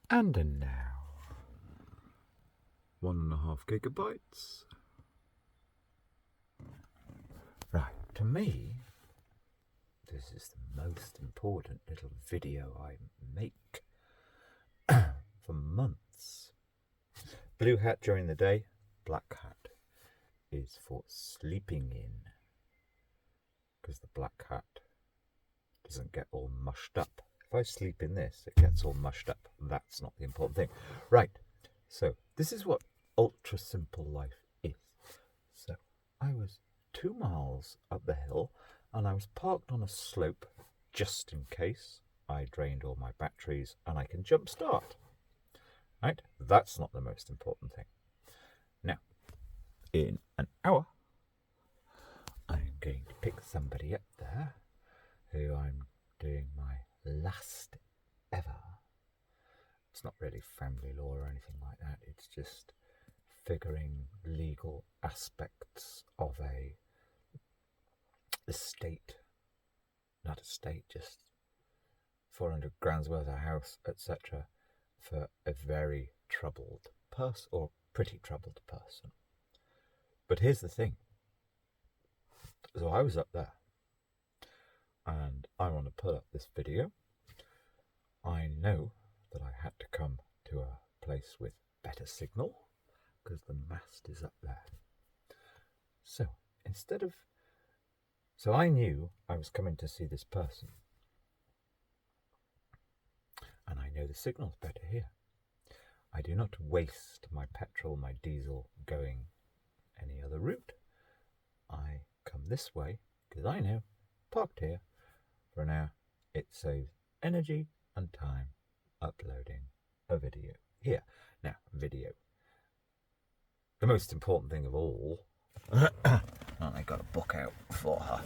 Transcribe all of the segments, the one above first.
And now 1.5 gigabytes. Right, to me, this is the most important little video I make for months. Blue hat during the day, black hat is for sleeping in, because the black hat doesn't get all mushed up. If I sleep in this, it gets all mushed up. That's not the important thing. Right, so this is what ultra simple life is. So I was 2 miles up the hill and I was parked on a slope just in case I drained all my batteries and I can jump start. Right, that's not the most important thing. Now, in an hour, I'm going to pick somebody up there who I'm doing my last ever. It's not really family law or anything like that. It's just figuring legal aspects of a estate, not estate, just 400 grand's worth of house, etc., for a very troubled person, or pretty troubled person. But here's the thing. So I was up there and I want to put up this video. I know that I had to come to a place with better signal because the mast is up there. So I knew I was coming to see this person, and I know the signal's better here. I do not waste my petrol, my diesel going any other route. I come this way because I know, parked here for an hour, it saves energy and time uploading a video here. Now, video. The most important thing of all, I got a book out for her.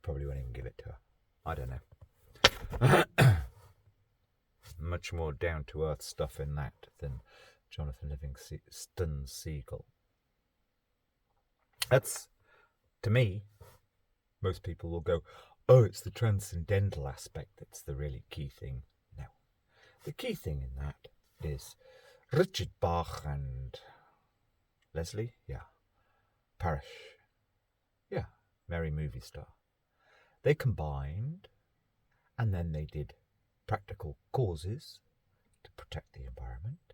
Probably won't even give it to her. I don't know. Much more down-to-earth stuff in that than Jonathan Livingston Seagull. That's, to me, most people will go, oh, it's the transcendental aspect that's the really key thing. No. The key thing in that is Richard Bach and Leslie, Parrish, Merry Movie Star. They combined and then they did practical causes to protect the environment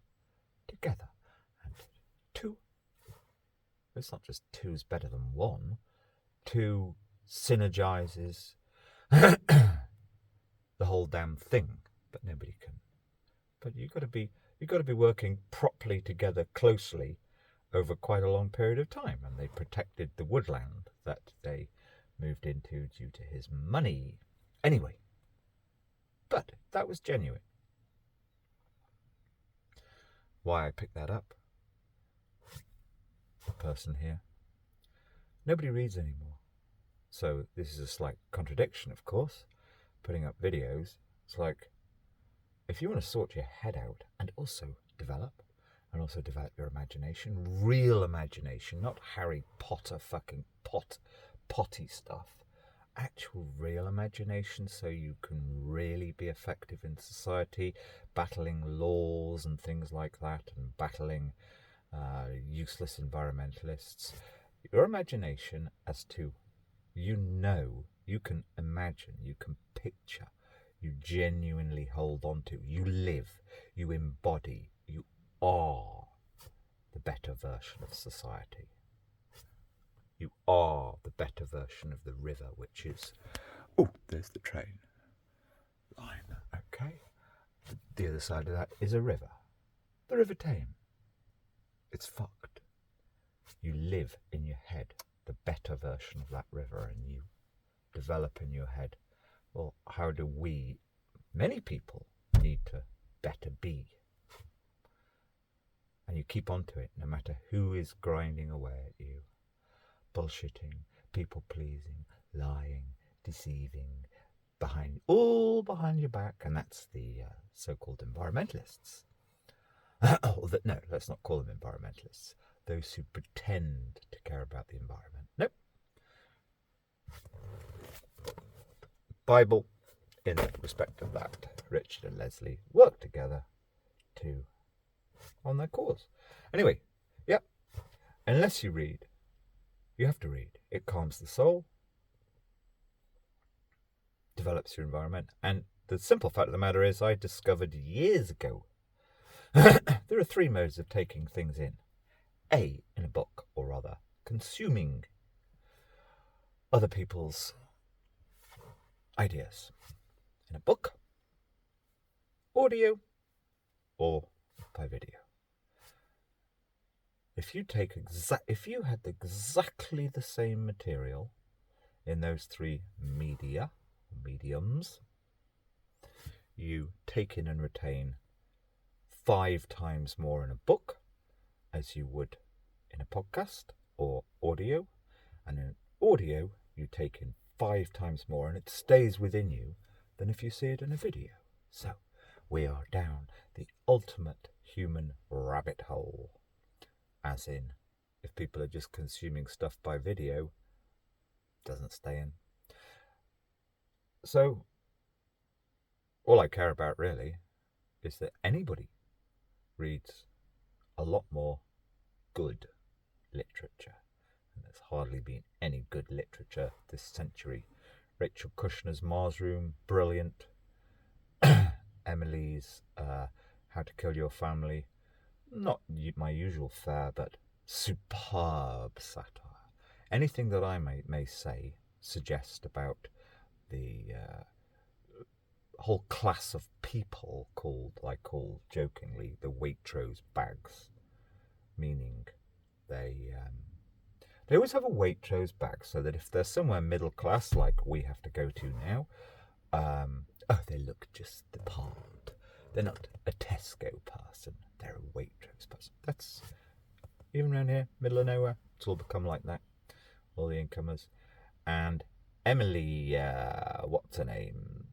together. And two, it's not just two's better than one, two synergizes the whole damn thing, but nobody can. But you've got to be working properly together closely over quite a long period of time, and they protected the woodland that they moved into due to his money. Anyway, but that was genuine. Why I picked that up? The person here. Nobody reads anymore. So this is a slight contradiction, of course. Putting up videos, it's like, if you want to sort your head out and also develop your imagination, real imagination, not Harry Potter fucking potty stuff, actual real imagination, so you can really be effective in society, battling laws and things like that, and battling useless environmentalists. Your imagination as to, you can imagine, you can picture, you genuinely hold on to, you live, you embody, you are the better version of society. You are the better version of the river, which is, oh, there's the train line, okay. The other side of that is a river, the River Tame. It's fucked. You live in your head the better version of that river, and you develop in your head, well, how do we, many people, need to better be? And you keep on to it, no matter who is grinding away at you, bullshitting, people pleasing, lying, deceiving, all behind your back, and that's the so-called environmentalists. No, let's not call them environmentalists. Those who pretend to care about the environment. Nope. Bible in respect of that, Richard and Leslie worked together on their cause. Anyway, yeah, unless you read, you have to read. It calms the soul, develops your environment, and the simple fact of the matter is I discovered years ago there are 3 modes of taking things in. A, in a book, or rather, consuming other people's ideas. In a book, audio, or by video. If you had exactly the same material in those 3 mediums, you take in and retain 5 times more in a book as you would in a podcast or audio, and in audio you take in 5 times more and it stays within you than if you see it in a video. So we are down the ultimate human rabbit hole, as in if people are just consuming stuff by video, it doesn't stay in. So all I care about really is that anybody reads a lot more good literature, and there's hardly been any good literature this century. Rachel Kushner's Mars Room, brilliant. Emily's How to Kill Your Family, not my usual fare, but superb satire. Anything that I may say, suggest about the whole class of people I call jokingly the Waitrose bags, meaning they always have a Waitrose bag so that if they're somewhere middle class like we have to go to now, they look just the part. They're not a Tesco person, they're a Waitrose person. That's, even around here, middle of nowhere, it's all become like that, all the incomers. And Emily, what's her name,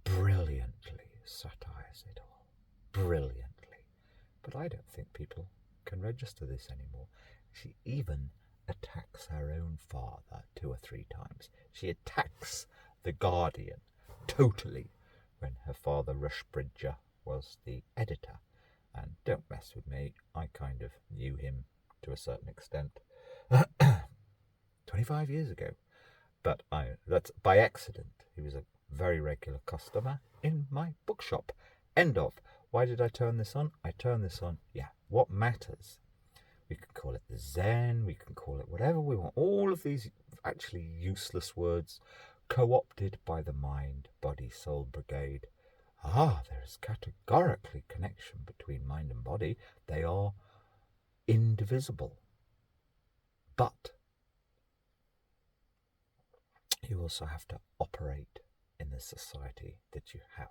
brilliantly satires it all, brilliantly. But I don't think people can register this anymore. She even attacks her own father 2 or 3 times. She attacks The Guardian totally when her father, Rushbridger, was the editor. And don't mess with me, I kind of knew him to a certain extent 25 years ago. But that's by accident. He was a very regular customer in my bookshop. End of. Why did I turn this on? I turned this on, what matters? We can call it the Zen, we can call it whatever we want. All of these actually useless words co-opted by the mind, body, soul brigade. There is categorically connection between mind and body. They are indivisible. But you also have to operate in the society that you have.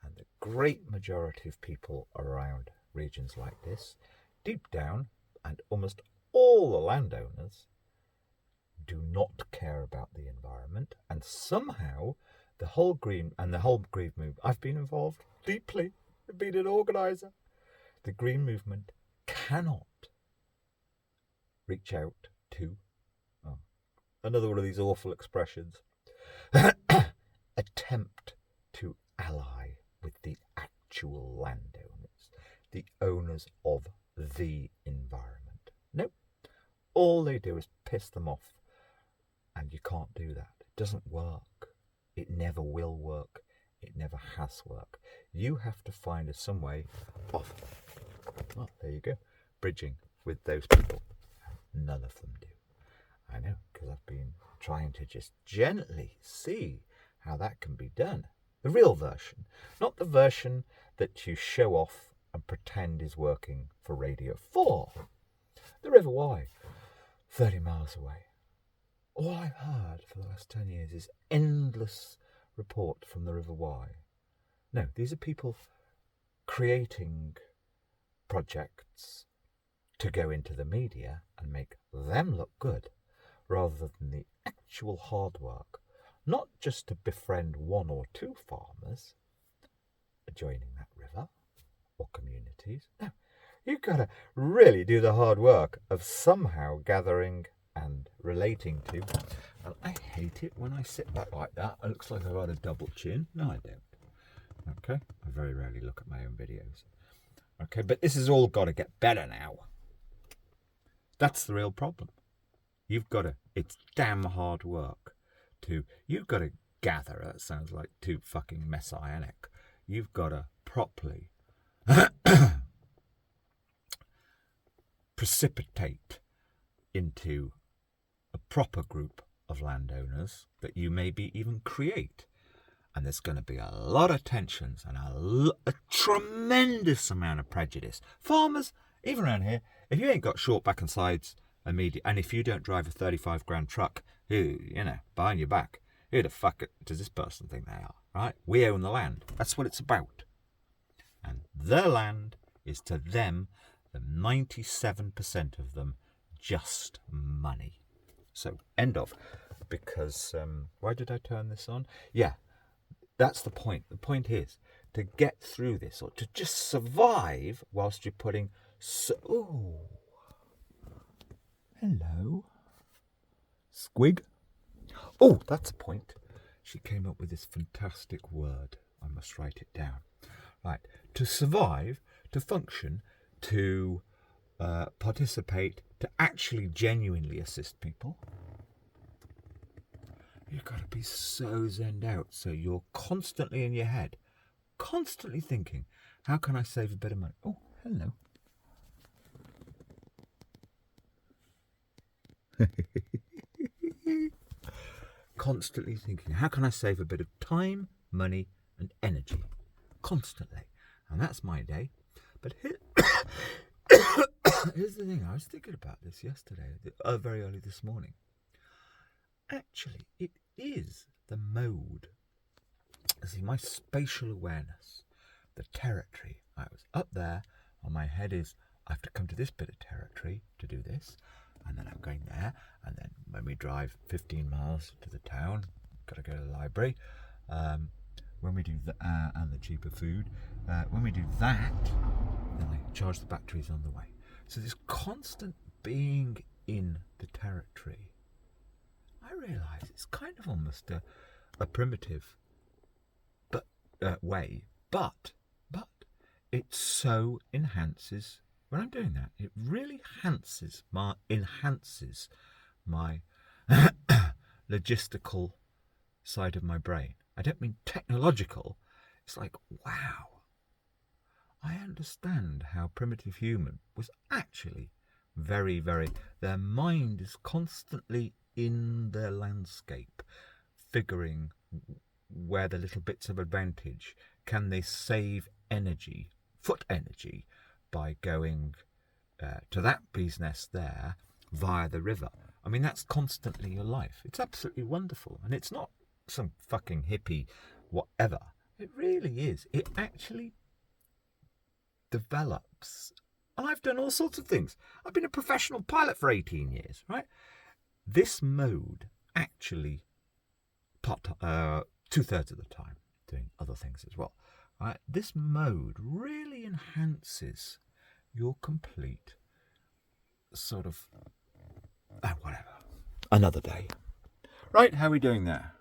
And the great majority of people around regions like this, deep down, and almost all the landowners, do not care about the environment. And somehow the whole green movement, I've been involved deeply, I've been an organizer. The green movement cannot reach out to, another one of these awful expressions, attempt to ally with the actual landowners, the owners of the environment. Nope. All they do is piss them off. And you can't do that. It doesn't work. It never will work. It never has worked. You have to find some way of, there you go, bridging with those people. None of them do. I know, because I've been trying to just gently see how that can be done. The real version, not the version that you show off and pretend is working for Radio 4. The River Wye, 30 miles away. All I've heard for the last 10 years is endless report from the River Wye. No, these are people creating projects to go into the media and make them look good, rather than the actual hard work, not just to befriend 1 or 2 farmers adjoining that river or communities. No, you've got to really do the hard work of somehow gathering and relating to. And I hate it when I sit back like that. It looks like I've got a double chin. No, I don't. Okay, I very rarely look at my own videos. Okay, but this has all got to get better now. That's the real problem. You've got to, it's damn hard work you've got to gather. That sounds like too fucking messianic. You've got to properly precipitate into a proper group of landowners that you maybe even create. And there's going to be a lot of tensions and a tremendous amount of prejudice. Farmers, even around here, if you ain't got short back and sides immediate, and if you don't drive a 35 grand truck, behind your back, who the fuck does this person think they are, right? We own the land. That's what it's about. And their land is to them, the 97% of them, just money. So, end of. Because, why did I turn this on? Yeah, that's the point. The point is to get through this, or to just survive whilst you're putting... Oh, hello. Squig. Oh, that's a point. She came up with this fantastic word. I must write it down. Right. To survive, to function, to participate, to actually genuinely assist people. You've got to be so zenned out. So you're constantly in your head, constantly thinking, how can I save a bit of money? Oh, hello. Constantly thinking, how can I save a bit of time, money, and energy? Constantly. And that's my day. But here's the thing. I was thinking about this yesterday, very early this morning. Actually, it is the mode. See, my spatial awareness, the territory. I was up there, and my head is, I have to come to this bit of territory to do this. And then I'm going there, and then when we drive 15 miles to the town, got to go to the library. When we do that, and the cheaper food, when we do that, then I charge the batteries on the way. So this constant being in the territory, I realise it's kind of almost a primitive way, but it so enhances. When I'm doing that, it really enhances my logistical side of my brain. I don't mean technological. It's like, wow, I understand how primitive human was actually very, very... Their mind is constantly in their landscape, figuring where the little bits of advantage. Can they save energy, foot energy, by going to that bee's nest there via the river? I mean, that's constantly your life. It's absolutely wonderful. And it's not some fucking hippie whatever. It really is. It actually develops. And I've done all sorts of things. I've been a professional pilot for 18 years, right? This mode actually, 2/3 of the time, doing other things as well. Right? This mode really enhances your complete sort of whatever. Another day. Right, how are we doing there?